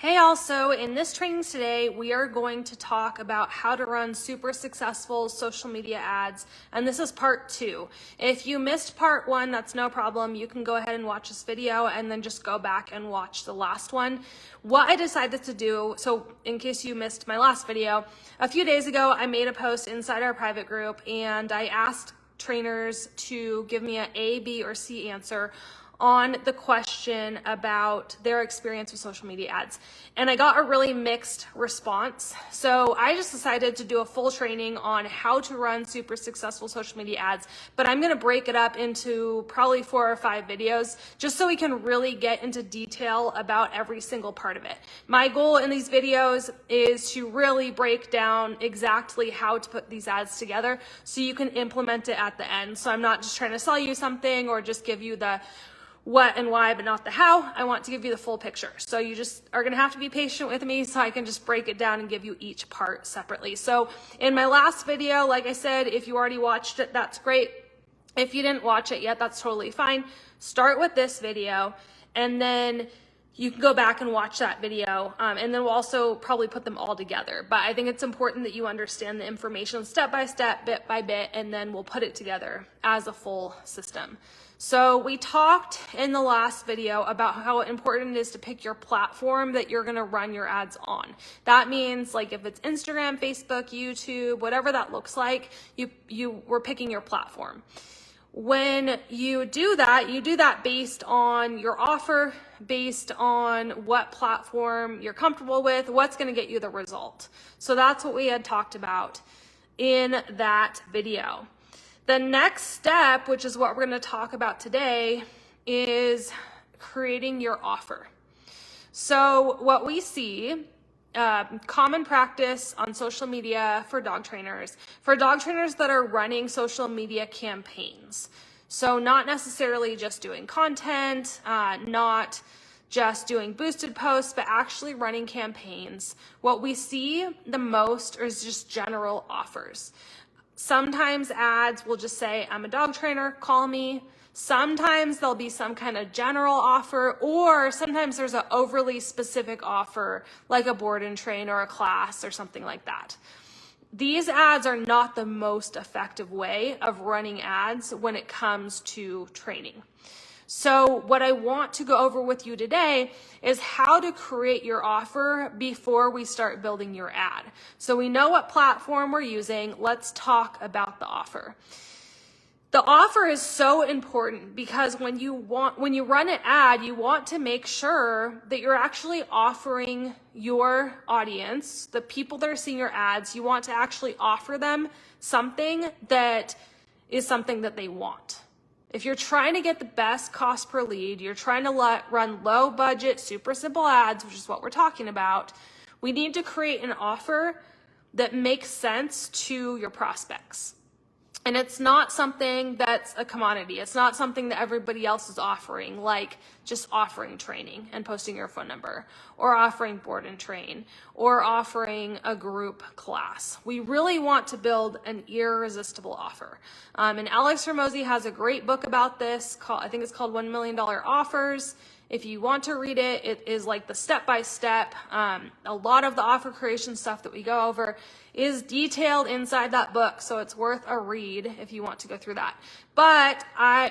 Hey all, so in this training today, we are going to talk about how to run super successful social media ads, and this is part 2. If you missed part 1, that's no problem. You can go ahead and watch this video and then just go back and watch the last one. What I decided to do, so in case you missed my last video, a few days ago, I made a post inside our private group and I asked trainers to give me an A, B, or C answer on the question about their experience with social media ads. And I got a really mixed response. So I just decided to do a full training on how to run super successful social media ads, but I'm gonna break it up into probably 4 or 5 videos just so we can really get into detail about every single part of it. My goal in these videos is to really break down exactly how to put these ads together so you can implement it at the end. So I'm not just trying to sell you something or just give you the what and why, but not the how. I want to give you the full picture. So you just are gonna have to be patient with me so I can just break it down and give you each part separately. So in my last video, like I said, if you already watched it, that's great. If you didn't watch it yet, that's totally fine. Start with this video and then you can go back and watch that video, and then we'll also probably put them all together. But I think it's important that you understand the information step by step, bit by bit, and then we'll put it together as a full system. So we talked in the last video about how important it is to pick your platform that you're gonna run your ads on. That means like if it's Instagram, Facebook, YouTube, whatever that looks like, we're picking your platform. When you do that based on your offer, based on what platform you're comfortable with, what's gonna get you the result. So that's what we had talked about in that video. The next step, which is what we're gonna talk about today, is creating your offer. So what we see, common practice on social media for dog trainers that are running social media campaigns. So not necessarily just doing content, not just doing boosted posts, but actually running campaigns. What we see the most is just general offers. Sometimes ads will just say, I'm a dog trainer, call me. Sometimes there'll be some kind of general offer, or sometimes there's an overly specific offer, like a board and train or a class or something like that. These ads are not the most effective way of running ads when it comes to training. So what I want to go over with you today is how to create your offer before we start building your ad. So we know what platform we're using. Let's talk about the offer. The offer is so important because when you run an ad, you want to make sure that you're actually offering your audience, the people that are seeing your ads, you want to actually offer them something that is something that they want. If you're trying to get the best cost per lead, you're trying to run low budget, super simple ads, which is what we're talking about, we need to create an offer that makes sense to your prospects. And it's not something that's a commodity. It's not something that everybody else is offering, like just offering training and posting your phone number, or offering board and train, or offering a group class. We really want to build an irresistible offer. And Alex Hormozi has a great book about this, I think it's called $1 Million Offers. If you want to read it, it is like the step-by-step. A lot of the offer creation stuff that we go over is detailed inside that book, so it's worth a read if you want to go through that. But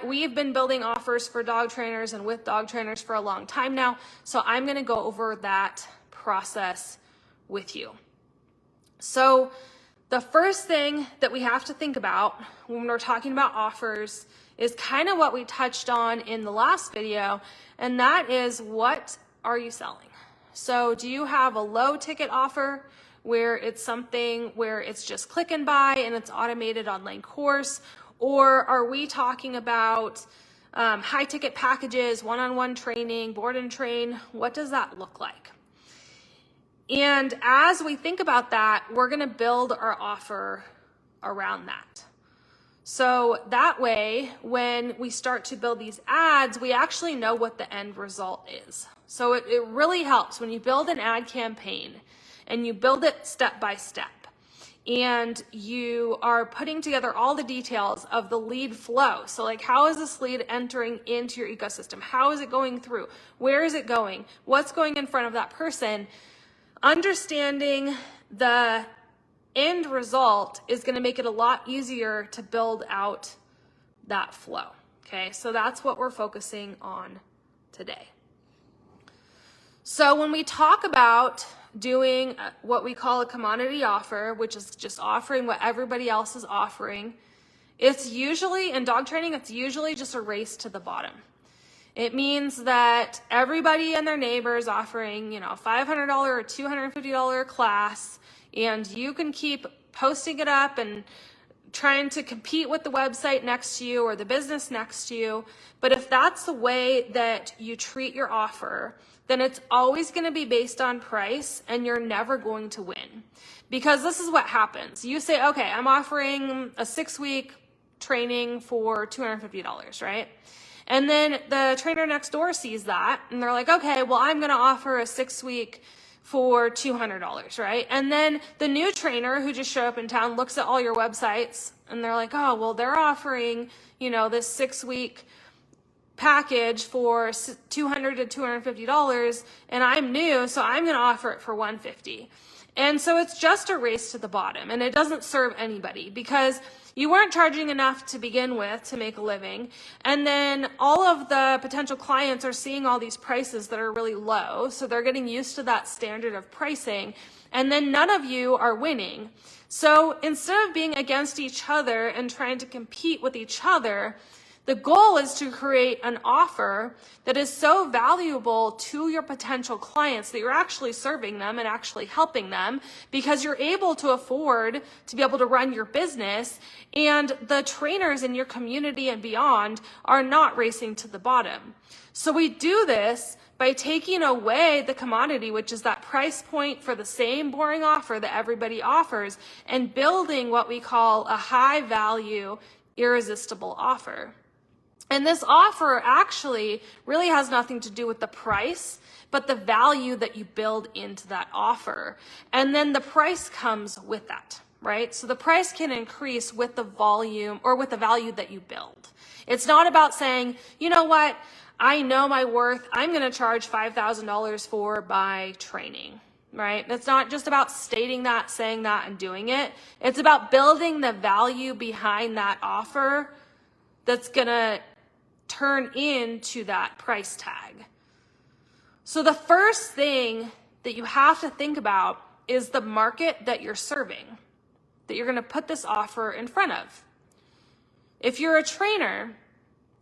we've been building offers for dog trainers and with dog trainers for a long time now, so I'm gonna go over that process with you. So the first thing that we have to think about when we're talking about offers is kind of what we touched on in the last video, and that is, what are you selling? So do you have a low ticket offer where it's something where it's just click and buy and it's automated online course? Or are we talking about high ticket packages, one-on-one training, board and train? What does that look like? And as we think about that, we're gonna build our offer around that. So that way, when we start to build these ads, we actually know what the end result is. So it really helps when you build an ad campaign and you build it step by step. and you are putting together all the details of the lead flow. So like, how is this lead entering into your ecosystem? How is it going through? Where is it going? What's going in front of that person? Understanding the end result is going to make it a lot easier to build out that flow. Okay, so that's what we're focusing on today. So when we talk about doing what we call a commodity offer, which is just offering what everybody else is offering, it's usually, in dog training, it's usually just a race to the bottom. It means that everybody and their neighbor is offering, you know, $500 or $250 class, and you can keep posting it up and trying to compete with the website next to you or the business next to you. But if that's the way that you treat your offer, then it's always going to be based on price, and you're never going to win. Because this is what happens. You say, okay, I'm offering a 6-week training for $250, right? And then the trainer next door sees that, and they're like, okay, well, I'm going to offer a 6-week for $200, right? And then the new trainer who just showed up in town looks at all your websites, and they're like, oh, well, they're offering, you know, this 6-week package for $200 to $250, and I'm new, so I'm going to offer it for $150. And so it's just a race to the bottom, and it doesn't serve anybody because you weren't charging enough to begin with to make a living. And then all of the potential clients are seeing all these prices that are really low, so they're getting used to that standard of pricing, and then none of you are winning. So instead of being against each other and trying to compete with each other, the goal is to create an offer that is so valuable to your potential clients that you're actually serving them and actually helping them, because you're able to afford to be able to run your business, and the trainers in your community and beyond are not racing to the bottom. So we do this by taking away the commodity, which is that price point for the same boring offer that everybody offers, and building what we call a high value, irresistible offer. And this offer actually really has nothing to do with the price, but the value that you build into that offer. And then the price comes with that, right? So the price can increase with the volume or with the value that you build. It's not about saying, you know what, I know my worth, I'm going to charge $5,000 for my training, right? It's not just about stating that, saying that, and doing it. It's about building the value behind that offer that's going to turn into that price tag. So the first thing that you have to think about is the market that you're serving, that you're going to put this offer in front of. If you're a trainer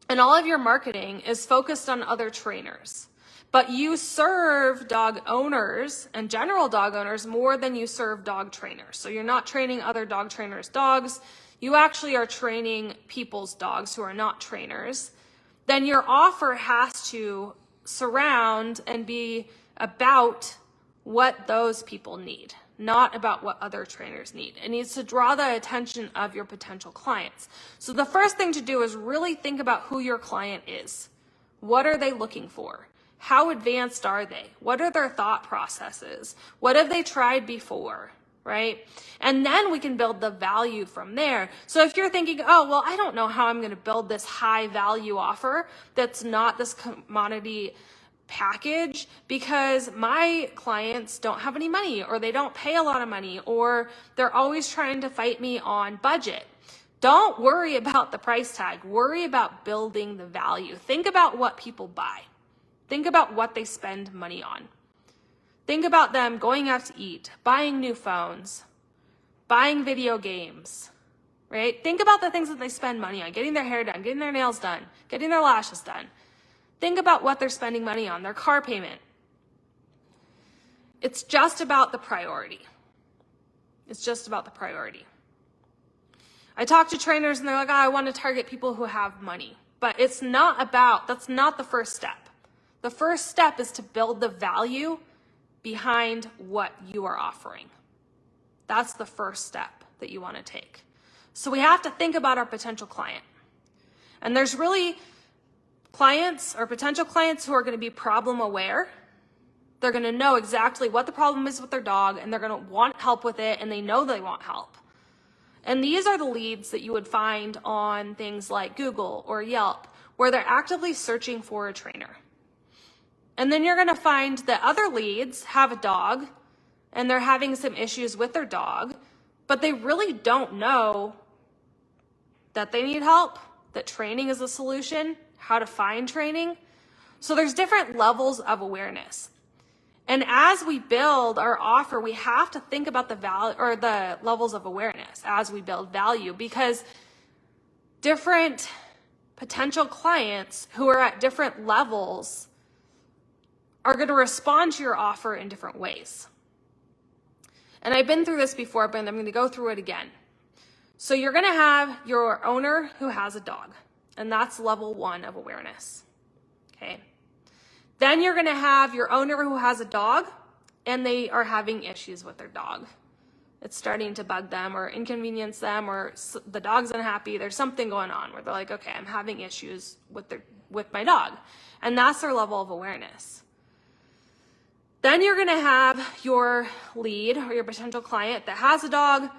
and all of your marketing is focused on other trainers, but you serve dog owners and general dog owners more than you serve dog trainers, so you're not training other dog trainers' dogs, you actually are training people's dogs who are not trainers, then your offer has to surround and be about what those people need, not about what other trainers need. It needs to draw the attention of your potential clients. So the first thing to do is really think about who your client is. What are they looking for? How advanced are they? What are their thought processes? What have they tried before? Right? And then we can build the value from there. So if you're thinking, oh, well, I don't know how I'm going to build this high value offer that's not this commodity package because my clients don't have any money, or they don't pay a lot of money, or they're always trying to fight me on budget. Don't worry about the price tag. Worry about building the value. Think about what people buy. Think about what they spend money on. Think about them going out to eat, buying new phones, buying video games, right? Think about the things that they spend money on, getting their hair done, getting their nails done, getting their lashes done. Think about what they're spending money on, their car payment. It's just about the priority. It's just about the priority. I talk to trainers and they're like, oh, I want to target people who have money. But it's not about, that's not the first step. The first step is to build the value behind what you are offering. That's the first step that you want to take. So we have to think about our potential client. And there's really clients or potential clients who are going to be problem aware, They're going to know exactly what the problem is with their dog, and they're going to want help with it, and they know they want help. And these are the leads that you would find on things like Google or Yelp, where they're actively searching for a trainer. And then you're going to find that other leads have a dog and they're having some issues with their dog, but they really don't know that they need help, that training is a solution, how to find training. So there's different levels of awareness. And as we build our offer, we have to think about the value or the levels of awareness as we build value, because different potential clients who are at different levels are going to respond to your offer in different ways. And I've been through this before, but I'm going to go through it again. So you're going to have your owner who has a dog, and that's level 1 of awareness. Okay. Then you're going to have your owner who has a dog, and they are having issues with their dog. It's starting to bug them or inconvenience them, or the dog's unhappy. There's something going on where they're like, okay, I'm having issues with my dog. And that's their level of awareness. Then you're going to have your lead or your potential client that has a dog.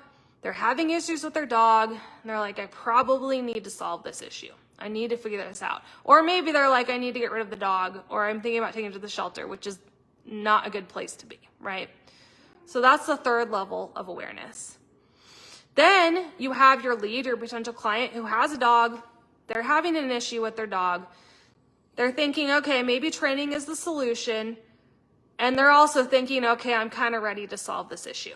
They're having issues with their dog, and they're like, I probably need to solve this issue. I need to figure this out. Or maybe they're like, I need to get rid of the dog, or I'm thinking about taking it to the shelter, which is not a good place to be, right? So that's the third level of awareness. Then you have your lead or potential client who has a dog. They're having an issue with their dog. They're thinking, okay, maybe training is the solution. And they're also thinking, okay, I'm kind of ready to solve this issue.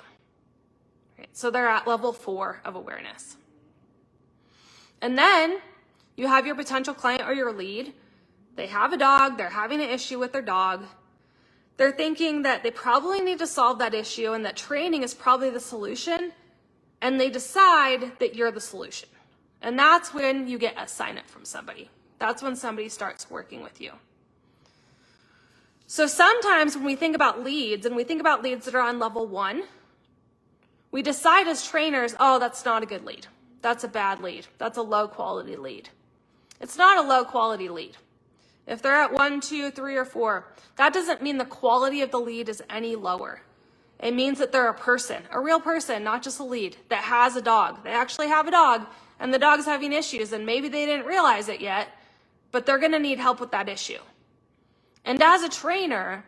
Right? So they're at level 4 of awareness. And then you have your potential client or your lead. They have a dog. They're having an issue with their dog. They're thinking that they probably need to solve that issue and that training is probably the solution. And they decide that you're the solution. And that's when you get a sign up from somebody. That's when somebody starts working with you. So sometimes when we think about leads, and we think about leads that are on level 1, we decide as trainers, oh, that's not a good lead. That's a bad lead. That's a low quality lead. It's not a low quality lead. If they're at 1, 2, 3, or 4, that doesn't mean the quality of the lead is any lower. It means that they're a person, a real person, not just a lead, that has a dog. They actually have a dog, and the dog's having issues, and maybe they didn't realize it yet, but they're going to need help with that issue. And as a trainer,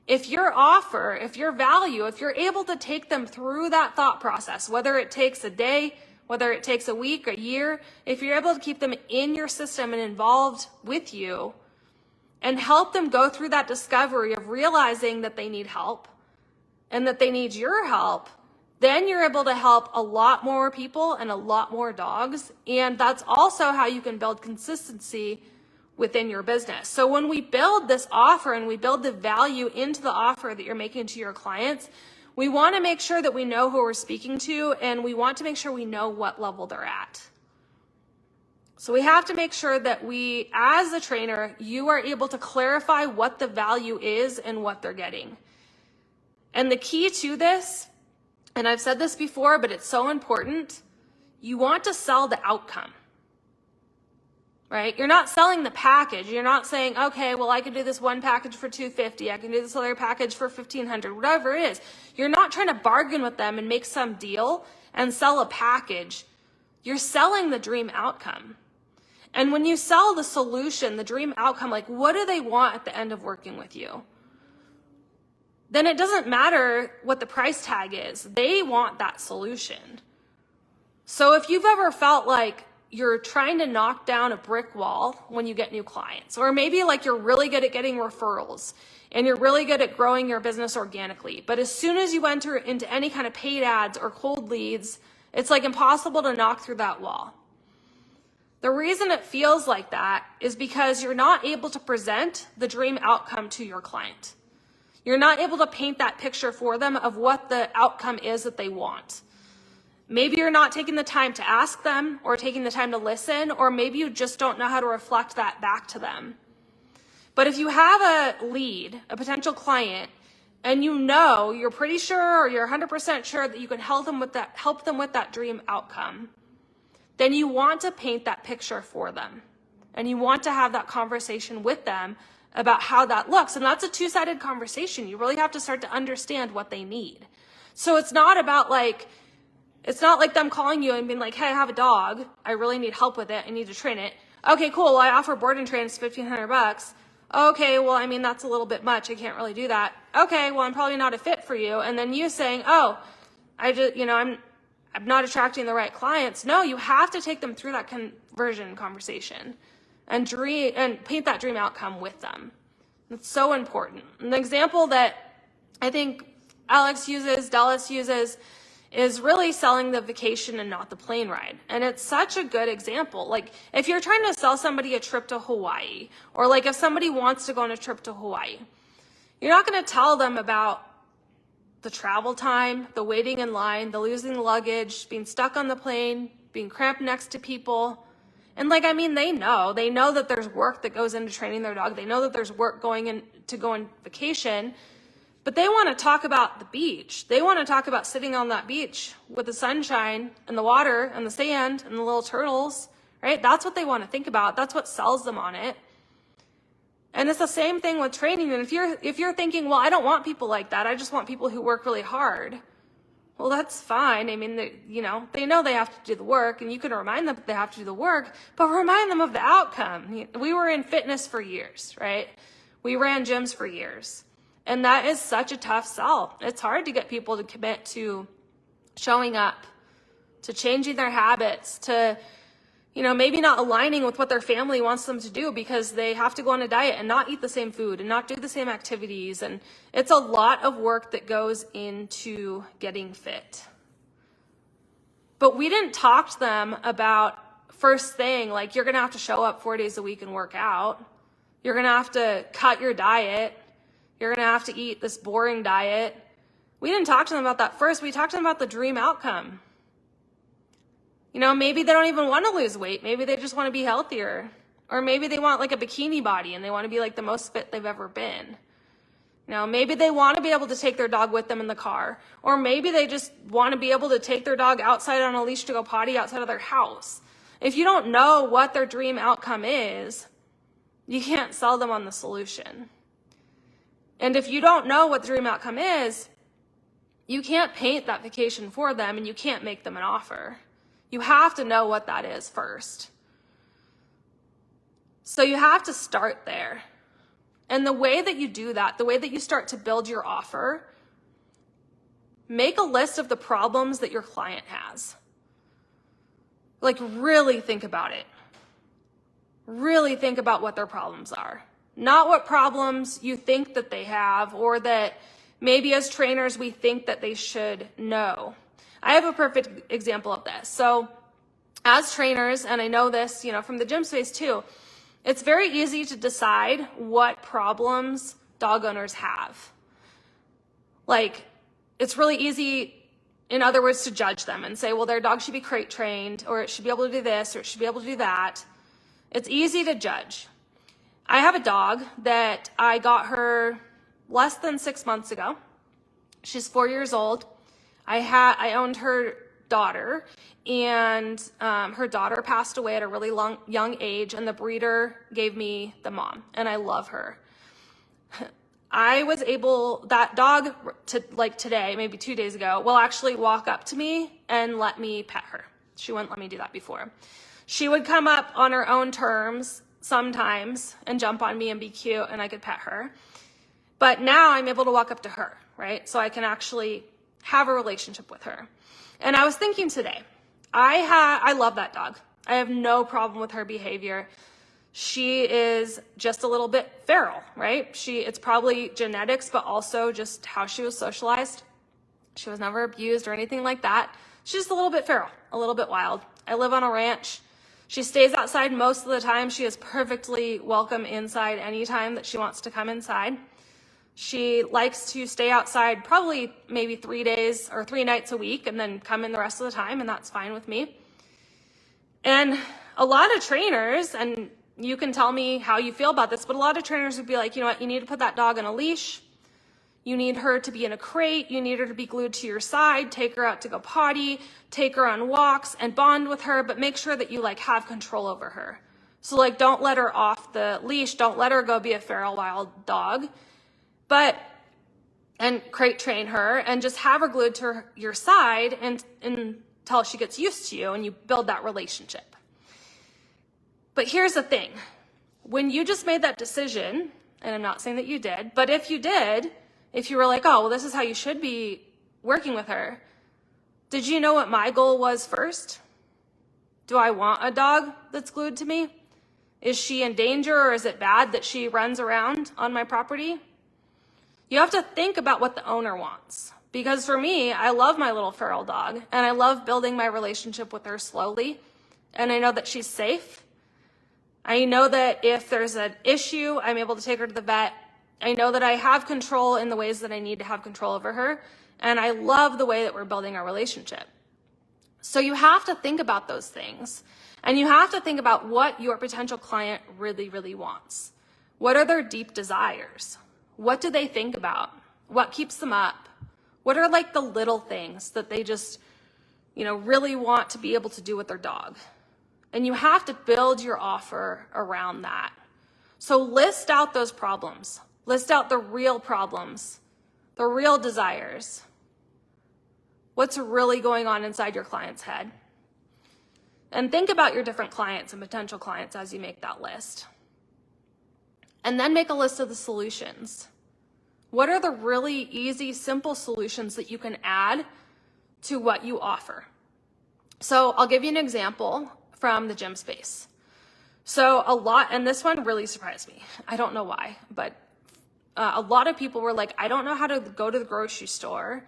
if your offer, if your value, if you're able to take them through that thought process, whether it takes a day, whether it takes a week, a year, if you're able to keep them in your system and involved with you and help them go through that discovery of realizing that they need help and that they need your help, then you're able to help a lot more people and a lot more dogs. And that's also how you can build consistency within your business. So when we build this offer and we build the value into the offer that you're making to your clients, we want to make sure that we know who we're speaking to, and we want to make sure we know what level they're at. So we have to make sure that we, as a trainer, you are able to clarify what the value is and what they're getting. And the key to this, and I've said this before, but it's so important, you want to sell the outcome. Right? You're not selling the package. You're not saying, okay, well, I can do this one package for $250. I can do this other package for $1,500, whatever it is. You're not trying to bargain with them and make some deal and sell a package. You're selling the dream outcome. And when you sell the solution, the dream outcome, like what do they want at the end of working with you? Then it doesn't matter what the price tag is. They want that solution. So if you've ever felt like you're trying to knock down a brick wall when you get new clients, or maybe like you're really good at getting referrals and you're really good at growing your business organically, but as soon as you enter into any kind of paid ads or cold leads, it's like impossible to knock through that wall. The reason it feels like that is because you're not able to present the dream outcome to your client. You're not able to paint that picture for them of what the outcome is that they want. Maybe you're not taking the time to ask them or taking the time to listen, or maybe you just don't know how to reflect that back to them. But if you have a lead, a potential client, and you know, you're pretty sure or you're 100% sure that you can help them with that dream outcome, then you want to paint that picture for them. And you want to have that conversation with them about how that looks. And that's a two-sided conversation. You really have to start to understand what they need. So it's not about like, it's not like them calling you and being like, hey, I have a dog. I really need help with it. I need to train it. Okay, cool. Well, I offer board and train. It's $1,500. Okay, well, I mean, that's a little bit much. I can't really do that. Okay, well, I'm probably not a fit for you. And then you saying, oh, I'm not attracting the right clients. No, you have to take them through that conversion conversation and paint that dream outcome with them. It's so important. An example that I think Alex uses, Dallas uses, is really selling the vacation and not the plane ride. And it's such a good example. Like if you're trying to sell somebody a trip to Hawaii, or like if somebody wants to go on a trip to Hawaii, you're not going to tell them about the travel time, the waiting in line, the losing luggage, being stuck on the plane, being cramped next to people. And like, I mean, they know that there's work that goes into training their dog. They know that there's work going in to go on vacation. But they want to talk about the beach. They want to talk about sitting on that beach with the sunshine and the water and the sand and the little turtles, right? That's what they want to think about. That's what sells them on it. And it's the same thing with training. And if you're thinking, well, I don't want people like that. I just want people who work really hard. Well, that's fine. I mean, they know they have to do the work, and you can remind them that they have to do the work, but remind them of the outcome. We were in fitness for years, right? We ran gyms for years. And that is such a tough sell. It's hard to get people to commit to showing up, to changing their habits, to, maybe not aligning with what their family wants them to do because they have to go on a diet and not eat the same food and not do the same activities. And it's a lot of work that goes into getting fit. But we didn't talk to them about first thing, like you're going to have to show up 4 days a week and work out. You're going to have to cut your diet. You're going to have to eat this boring diet. We didn't talk to them about that first. We talked to them about the dream outcome. Maybe they don't even want to lose weight. Maybe they just want to be healthier. Or maybe they want like a bikini body and they want to be like the most fit they've ever been. Maybe they want to be able to take their dog with them in the car. Or maybe they just want to be able to take their dog outside on a leash to go potty outside of their house. If you don't know what their dream outcome is, you can't sell them on the solution. And if you don't know what the dream outcome is, you can't paint that vacation for them and you can't make them an offer. You have to know what that is first. So you have to start there. And the way that you do that, the way that you start to build your offer, make a list of the problems that your client has. Like really think about it. Really think about what their problems are. Not what problems you think that they have or that maybe as trainers we think that they should know. I have a perfect example of this. So as trainers, and I know this, from the gym space too, it's very easy to decide what problems dog owners have. Like, it's really easy, in other words, to judge them and say, well, their dog should be crate trained, or it should be able to do this, or it should be able to do that. It's easy to judge. I have a dog that I got her less than 6 months ago. She's 4 years old. I owned her daughter, and her daughter passed away at a really young age, and the breeder gave me the mom, and I love her. I was able, that dog to today, maybe 2 days ago, will actually walk up to me and let me pet her. She wouldn't let me do that before. She would come up on her own terms sometimes and jump on me and be cute, and I could pet her. But now I'm able to walk up to her, right? So I can actually have a relationship with her. And I was thinking today, I love that dog. I have no problem with her behavior. She is just a little bit feral, right? It's probably genetics, but also just how she was socialized. She was never abused or anything like that. She's just a little bit feral, a little bit wild. I live on a ranch. She stays outside most of the time. She is perfectly welcome inside anytime that she wants to come inside. She likes to stay outside probably maybe 3 days or 3 nights a week and then come in the rest of the time, and that's fine with me. And a lot of trainers, and you can tell me how you feel about this, but a lot of trainers would be like, you know what, you need to put that dog on a leash. You need her to be in a crate. You need her to be glued to your side. Take her out to go potty. Take her on walks and bond with her, but make sure that you have control over her. So like, don't let her off the leash. Don't let her go be a feral wild dog, and crate train her and just have her glued to your side until she gets used to you and you build that relationship. But here's the thing. When you just made that decision, and I'm not saying that you did, but if you did, if you were like, oh, well, this is how you should be working with her, did you know what my goal was first? Do I want a dog that's glued to me? Is she in danger, or is it bad that she runs around on my property? You have to think about what the owner wants. Because for me, I love my little feral dog, and I love building my relationship with her slowly, and I know that she's safe. I know that if there's an issue, I'm able to take her to the vet. I know that I have control in the ways that I need to have control over her, and I love the way that we're building our relationship. So you have to think about those things, and you have to think about what your potential client really, really wants. What are their deep desires? What do they think about? What keeps them up? What are like the little things that they just, really want to be able to do with their dog? And you have to build your offer around that. So list out those problems. List out the real problems, the real desires. What's really going on inside your client's head? And think about your different clients and potential clients as you make that list. And then make a list of the solutions. What are the really easy, simple solutions that you can add to what you offer? So I'll give you an example from the gym space. So and this one really surprised me. I don't know why, but a lot of people were like, I don't know how to go to the grocery store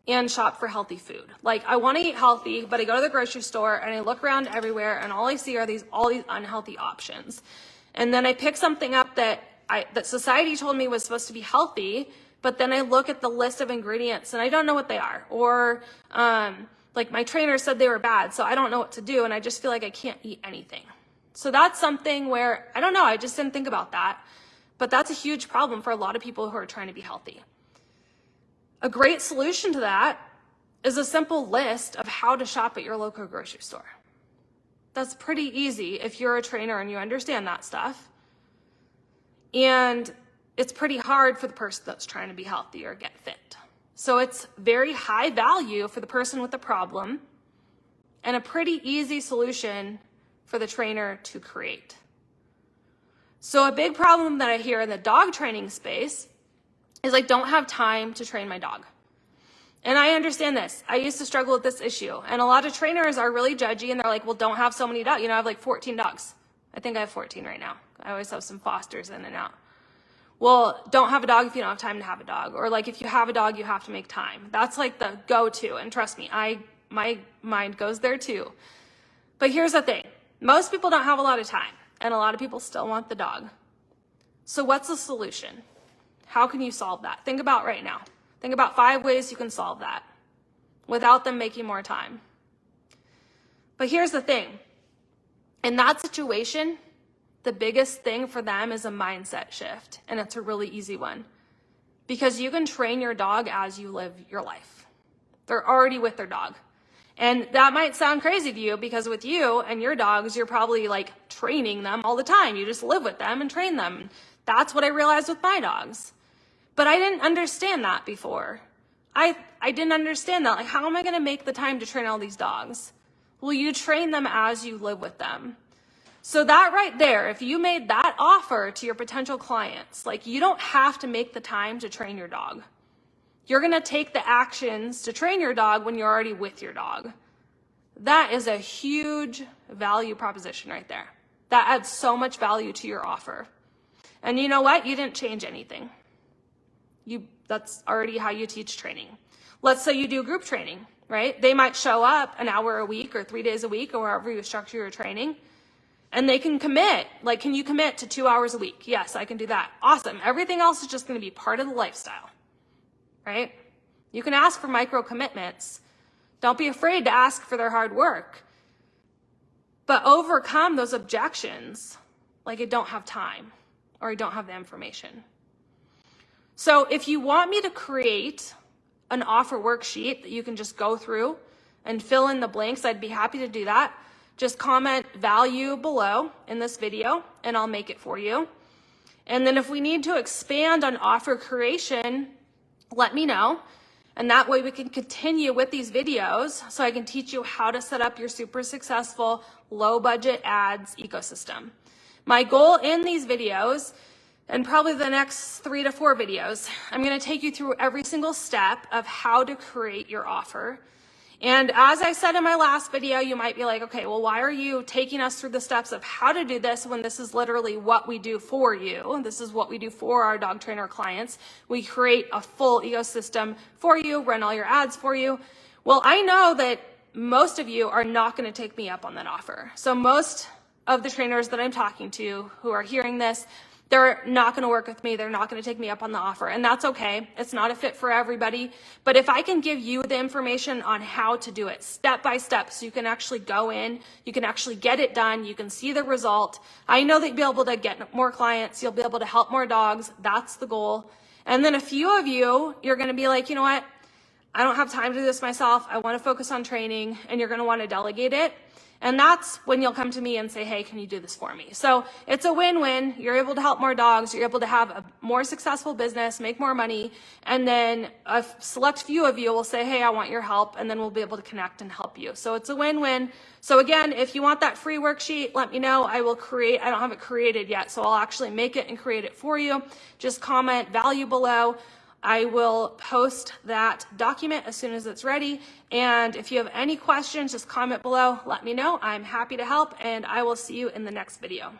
and shop for healthy food. Like, I want to eat healthy, but I go to the grocery store and I look around everywhere and all I see are all these unhealthy options. And then I pick something up that society told me was supposed to be healthy, but then I look at the list of ingredients and I don't know what they are. Or like my trainer said they were bad, so I don't know what to do, and I just feel like I can't eat anything. So that's something where, I don't know, I just didn't think about that. But that's a huge problem for a lot of people who are trying to be healthy. A great solution to that is a simple list of how to shop at your local grocery store. That's pretty easy if you're a trainer and you understand that stuff. And it's pretty hard for the person that's trying to be healthy or get fit. So it's very high value for the person with the problem and a pretty easy solution for the trainer to create. So a big problem that I hear in the dog training space is I don't have time to train my dog. And I understand this. I used to struggle with this issue. And a lot of trainers are really judgy and they're like, well, don't have so many dogs. I have like 14 dogs. I think I have 14 right now. I always have some fosters in and out. Well, don't have a dog if you don't have time to have a dog. Or like if you have a dog, you have to make time. That's like the go-to. And trust me, my mind goes there too. But here's the thing. Most people don't have a lot of time. And a lot of people still want the dog. So what's the solution? How can you solve that? Think about right now. Think about 5 ways you can solve that without them making more time. But here's the thing. In that situation, the biggest thing for them is a mindset shift, and it's a really easy one. Because you can train your dog as you live your life. They're already with their dog. And that might sound crazy to you because with you and your dogs, you're probably like training them all the time. You just live with them and train them. That's what I realized with my dogs. But I didn't understand that before. I didn't understand that. Like, how am I going to make the time to train all these dogs? Well, you train them as you live with them. So that right there, if you made that offer to your potential clients, like you don't have to make the time to train your dog. You're going to take the actions to train your dog when you're already with your dog. That is a huge value proposition right there. That adds so much value to your offer. And you know what? You didn't change anything. That's already how you teach training. Let's say you do group training, right? They might show up an hour a week or 3 days a week or wherever you structure your training. And they can commit. Like, can you commit to 2 hours a week? Yes, I can do that. Awesome. Everything else is just going to be part of the lifestyle. Right? You can ask for micro commitments. Don't be afraid to ask for their hard work. But overcome those objections, like I don't have time or I don't have the information. So if you want me to create an offer worksheet that you can just go through and fill in the blanks, I'd be happy to do that. just comment value below in this video and I'll make it for you. And then if we need to expand on offer creation, let me know. And that way we can continue with these videos so I can teach you how to set up your super successful low budget ads ecosystem. My goal in these videos, and probably the next 3 to 4 videos, I'm going to take you through every single step of how to create your offer. And as I said in my last video, you might be like, okay, well, why are you taking us through the steps of how to do this when this is literally what we do for you? This is what we do for our dog trainer clients. We create a full ecosystem for you, run all your ads for you. Well, I know that most of you are not going to take me up on that offer. So most of the trainers that I'm talking to who are hearing this, they're not going to work with me. They're not going to take me up on the offer. And that's okay. It's not a fit for everybody. But if I can give you the information on how to do it step by step, so you can actually go in, you can actually get it done, you can see the result. I know that you'll be able to get more clients. You'll be able to help more dogs. That's the goal. And then a few of you, you're going to be like, you know what? I don't have time to do this myself. I want to focus on training, and you're going to want to delegate it. And that's when you'll come to me and say, hey, can you do this for me? So it's a win-win. You're able to help more dogs. You're able to have a more successful business, make more money. And then a select few of you will say, hey, I want your help. And then we'll be able to connect and help you. So it's a win-win. So again, if you want that free worksheet, let me know. I will create, I don't have it created yet, so I'll actually make it and create it for you. Just comment value below. I will post that document as soon as it's ready. And if you have any questions, just comment below. Let me know. I'm happy to help, and I will see you in the next video.